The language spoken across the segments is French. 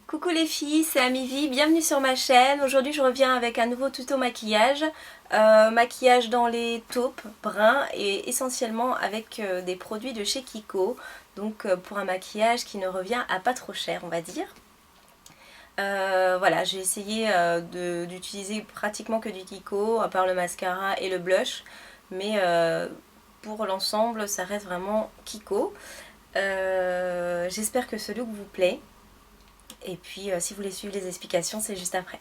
Coucou les filles, c'est Amivie, bienvenue sur ma chaîne. Aujourd'hui je reviens avec un nouveau tuto maquillage. Maquillage dans les taupes bruns et essentiellement avec des produits de chez Kiko. Donc pour un maquillage qui ne revient à pas trop cher on va dire. Voilà, j'ai essayé d'utiliser pratiquement que du Kiko, à part le mascara et le blush. Mais pour l'ensemble ça reste vraiment Kiko. J'espère que ce look vous plaît. Et puis si vous voulez suivre les explications, c'est juste après.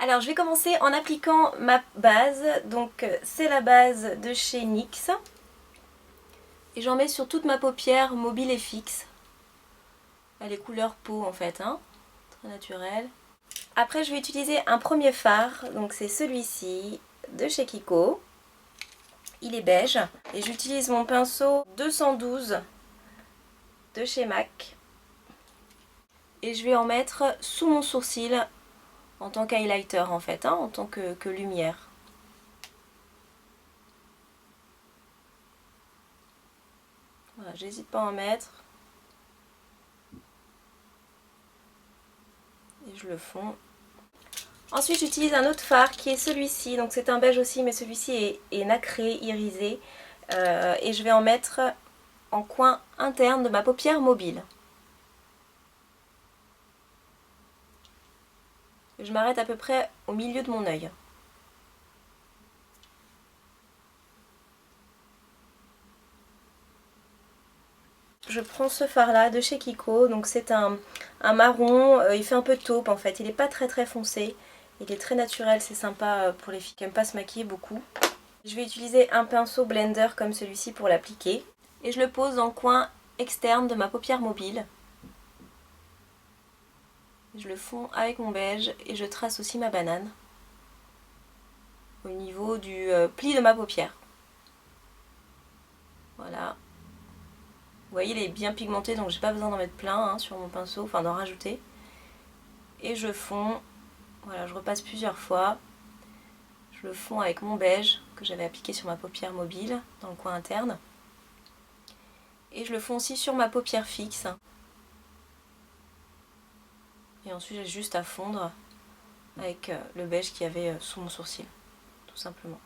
Alors je vais commencer en appliquant ma base. Donc c'est la base de chez NYX. Et j'en mets sur toute ma paupière mobile et fixe. Elle est couleur peau en fait, hein, très naturelle. Après je vais utiliser un premier fard. Donc c'est celui-ci de chez Kiko. Il est beige. Et j'utilise mon pinceau 212 de chez MAC. Et je vais en mettre sous mon sourcil en tant qu'highlighter en fait, hein, en tant que lumière. Voilà, j'hésite pas à en mettre. Et je le fonds. Ensuite j'utilise un autre fard qui est celui-ci, donc c'est un beige aussi mais celui-ci est nacré, irisé. Et je vais en mettre en coin interne de ma paupière mobile. Je m'arrête à peu près au milieu de mon œil. Je prends ce fard là de chez Kiko, donc c'est un marron, il fait un peu taupe en fait, il n'est pas très foncé, il est très naturel, c'est sympa pour les filles qui n'aiment pas se maquiller beaucoup. Je vais utiliser un pinceau blender comme celui-ci pour l'appliquer et je le pose dans le coin externe de ma paupière mobile. Je le fonds avec mon beige et je trace aussi ma banane au niveau du pli de ma paupière. Voilà. Vous voyez, il est bien pigmenté donc j'ai pas besoin d'en mettre plein hein, sur mon pinceau, enfin d'en rajouter. Et je fonds, voilà, je repasse plusieurs fois. Je le fonds avec mon beige que j'avais appliqué sur ma paupière mobile dans le coin interne. Et je le fonds aussi sur ma paupière fixe. Et ensuite j'ai juste à fondre avec le beige qu'il y avait sous mon sourcil, tout simplement.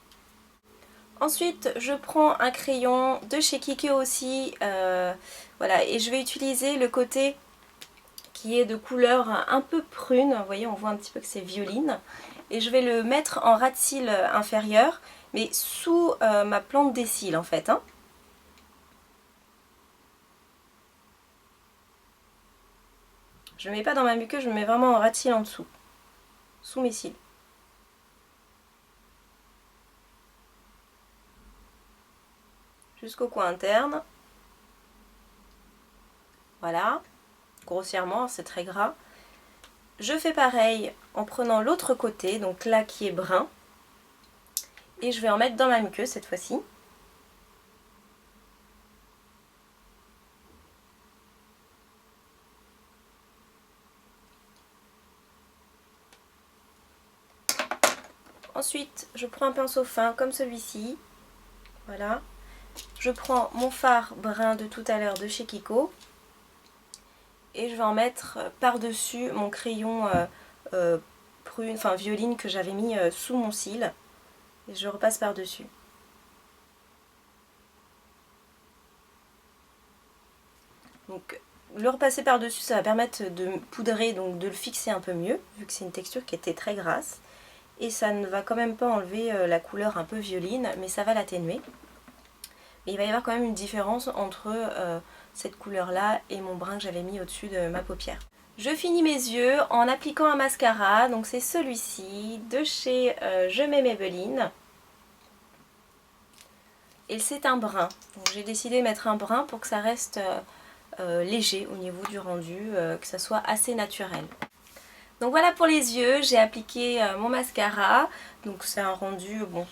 Ensuite je prends un crayon de chez Kiko aussi, voilà, et je vais utiliser le côté qui est de couleur un peu prune, vous voyez on voit un petit peu que c'est violine, et je vais le mettre en ras de cils inférieur, mais sous ma plante des cils en fait, hein. Je ne le mets pas dans ma muqueuse, je le mets vraiment en ras de cils en dessous, sous mes cils. Jusqu'au coin interne. Voilà, grossièrement, c'est très gras. Je fais pareil en prenant l'autre côté, donc là qui est brun. Et je vais en mettre dans ma muqueuse cette fois-ci. Ensuite, je prends un pinceau fin comme celui-ci. Voilà. Je prends mon fard brun de tout à l'heure de chez Kiko. Et je vais en mettre par-dessus mon crayon prune, enfin violine que j'avais mis sous mon cil. Et je repasse par-dessus. Donc le repasser par-dessus, ça va permettre de poudrer, donc de le fixer un peu mieux, vu que c'est une texture qui était très grasse. Et ça ne va quand même pas enlever la couleur un peu violine, mais ça va l'atténuer. Mais il va y avoir quand même une différence entre cette couleur-là et mon brun que j'avais mis au-dessus de ma paupière. Je finis mes yeux en appliquant un mascara, donc c'est celui-ci de chez Je mets Maybelline. Et c'est un brun, donc j'ai décidé de mettre un brun pour que ça reste léger au niveau du rendu, que ça soit assez naturel. Donc voilà pour les yeux, j'ai appliqué mon mascara, donc c'est un rendu, bon,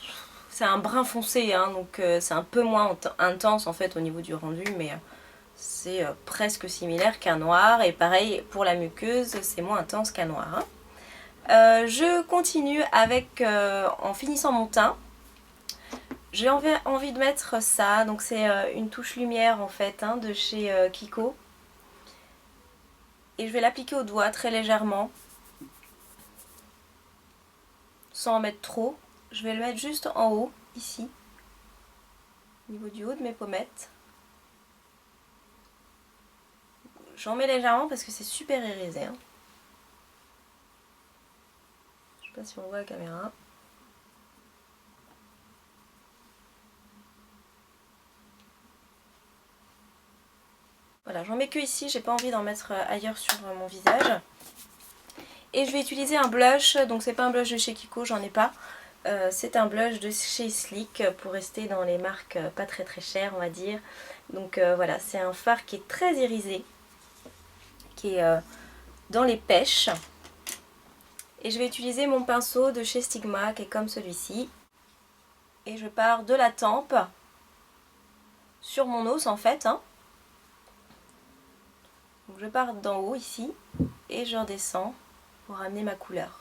c'est un brun foncé, hein, donc c'est un peu moins intense en fait au niveau du rendu, mais c'est presque similaire qu'un noir, et pareil pour la muqueuse, c'est moins intense qu'un noir. Hein. Je continue avec, en finissant mon teint, j'ai envie de mettre ça, donc c'est une touche lumière en fait, hein, de chez Kiko. Et je vais l'appliquer au doigt très légèrement, sans en mettre trop. Je vais le mettre juste en haut, ici, au niveau du haut de mes pommettes. J'en mets légèrement parce que c'est super irisé. Hein. Je sais pas si on voit la caméra. Voilà, j'en mets que ici, j'ai pas envie d'en mettre ailleurs sur mon visage. Et je vais utiliser un blush, donc c'est pas un blush de chez Kiko, j'en ai pas. C'est un blush de chez Sleek pour rester dans les marques pas très chères on va dire. Donc voilà, c'est un fard qui est très irisé, qui est dans les pêches. Et je vais utiliser mon pinceau de chez Stigma qui est comme celui-ci. Et je pars de la tempe sur mon os en fait. Hein. Donc je pars d'en haut ici et je redescends pour amener ma couleur.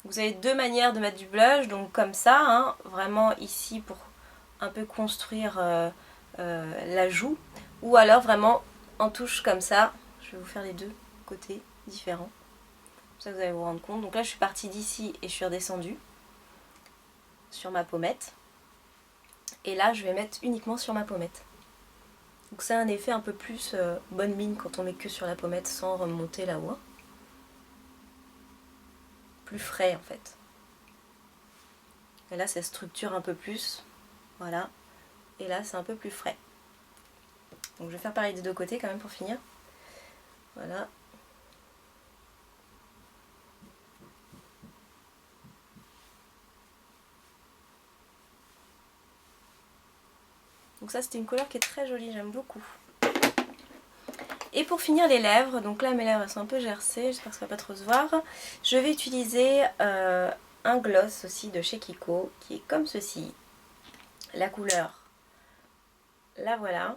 Vous avez deux manières de mettre du blush, donc comme ça, hein, vraiment ici pour un peu construire la joue, ou alors vraiment en touche comme ça. Je vais vous faire les deux côtés différents, comme ça vous allez vous rendre compte. Donc là je suis partie d'ici et je suis redescendue sur ma pommette. Et là je vais mettre uniquement sur ma pommette. Donc c'est un effet un peu plus bonne mine quand on met que sur la pommette sans remonter là-haut. Plus frais en fait. Et là ça structure un peu plus, voilà. Et là c'est un peu plus frais. Donc je vais faire pareil des deux côtés quand même pour finir. Voilà. Donc ça c'était une couleur qui est très jolie, j'aime beaucoup. Et pour finir les lèvres, donc là mes lèvres elles sont un peu gercées, j'espère que ça va pas trop se voir. Je vais utiliser un gloss aussi de chez Kiko qui est comme ceci. La couleur, la voilà.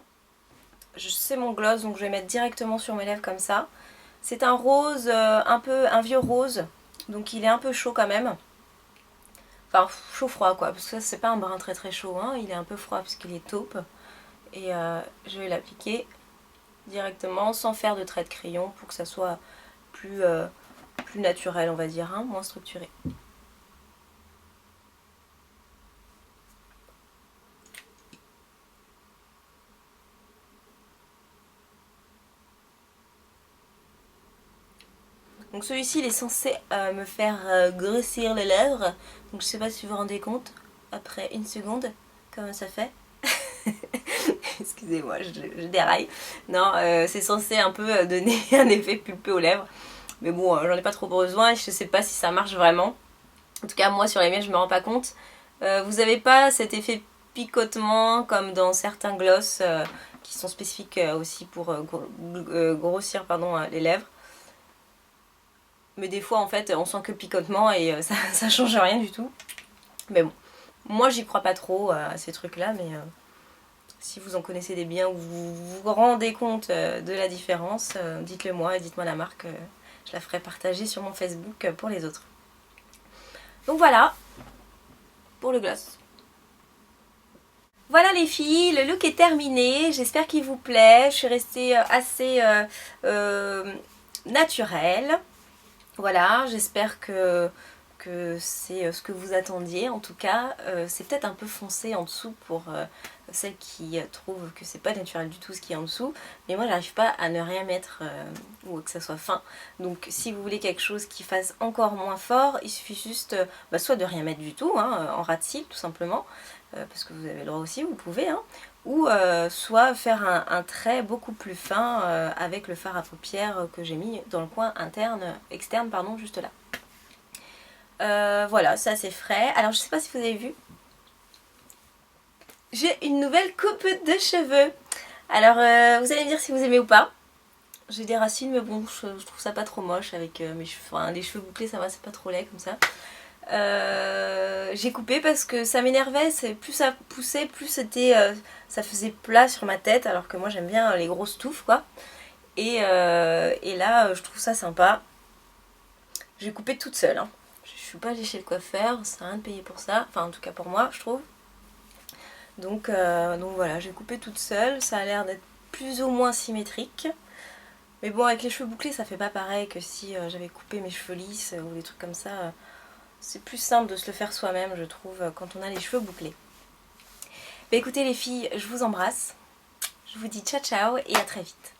C'est mon gloss donc je vais mettre directement sur mes lèvres comme ça. C'est un rose, un vieux rose, donc il est un peu chaud quand même. Enfin chaud-froid quoi, parce que c'est pas un brun très chaud, hein. Il est un peu froid parce qu'il est taupe. Et je vais l'appliquer directement sans faire de trait de crayon pour que ça soit plus naturel on va dire, hein, moins structuré. Donc celui-ci il est censé me faire grossir les lèvres, donc je sais pas si vous vous rendez compte, après une seconde, comment ça fait. Excusez-moi, je déraille. Non, c'est censé un peu donner un effet pulpeux aux lèvres. Mais bon, j'en ai pas trop besoin et je sais pas si ça marche vraiment. En tout cas, moi sur les miennes, je me rends pas compte. Vous avez pas cet effet picotement comme dans certains gloss qui sont spécifiques aussi pour grossir les lèvres. Mais des fois, en fait, on sent que picotement et ça change rien du tout. Mais bon, moi j'y crois pas trop à ces trucs-là, mais si vous en connaissez des biens ou vous vous rendez compte de la différence, dites-le moi et dites-moi la marque. Je la ferai partager sur mon Facebook pour les autres. Donc voilà pour le gloss. Voilà les filles, le look est terminé, j'espère qu'il vous plaît. Je suis restée assez naturelle. Voilà, j'espère que c'est ce que vous attendiez. En tout cas, c'est peut-être un peu foncé en dessous pour celles qui trouvent que c'est pas naturel du tout ce qui est en dessous. Mais moi, j'arrive pas à ne rien mettre ou que ça soit fin. Donc, si vous voulez quelque chose qui fasse encore moins fort, il suffit juste soit de rien mettre du tout, hein, en ras de cils tout simplement, parce que vous avez le droit aussi, vous pouvez, hein, ou soit faire un trait beaucoup plus fin avec le fard à paupières que j'ai mis dans le coin externe, pardon, juste là. Voilà, ça c'est frais. Alors je sais pas si vous avez vu, j'ai une nouvelle coupe de cheveux. Alors vous allez me dire si vous aimez ou pas. J'ai des racines mais bon je trouve ça pas trop moche avec mes cheveux, enfin, les cheveux bouclés ça va, c'est pas trop laid comme ça. J'ai coupé parce que ça m'énervait, plus ça poussait, plus c'était, ça faisait plat sur ma tête alors que moi j'aime bien les grosses touffes quoi. Et là je trouve ça sympa. J'ai coupé toute seule, hein. Je suis pas allée chez le coiffeur, ça sert à rien de payer pour ça, enfin en tout cas pour moi je trouve. Donc voilà, j'ai coupé toute seule, ça a l'air d'être plus ou moins symétrique. Mais bon, avec les cheveux bouclés, ça fait pas pareil que si j'avais coupé mes cheveux lisses ou des trucs comme ça. C'est plus simple de se le faire soi-même, je trouve, quand on a les cheveux bouclés. Bah écoutez les filles, je vous embrasse. Je vous dis ciao ciao et à très vite.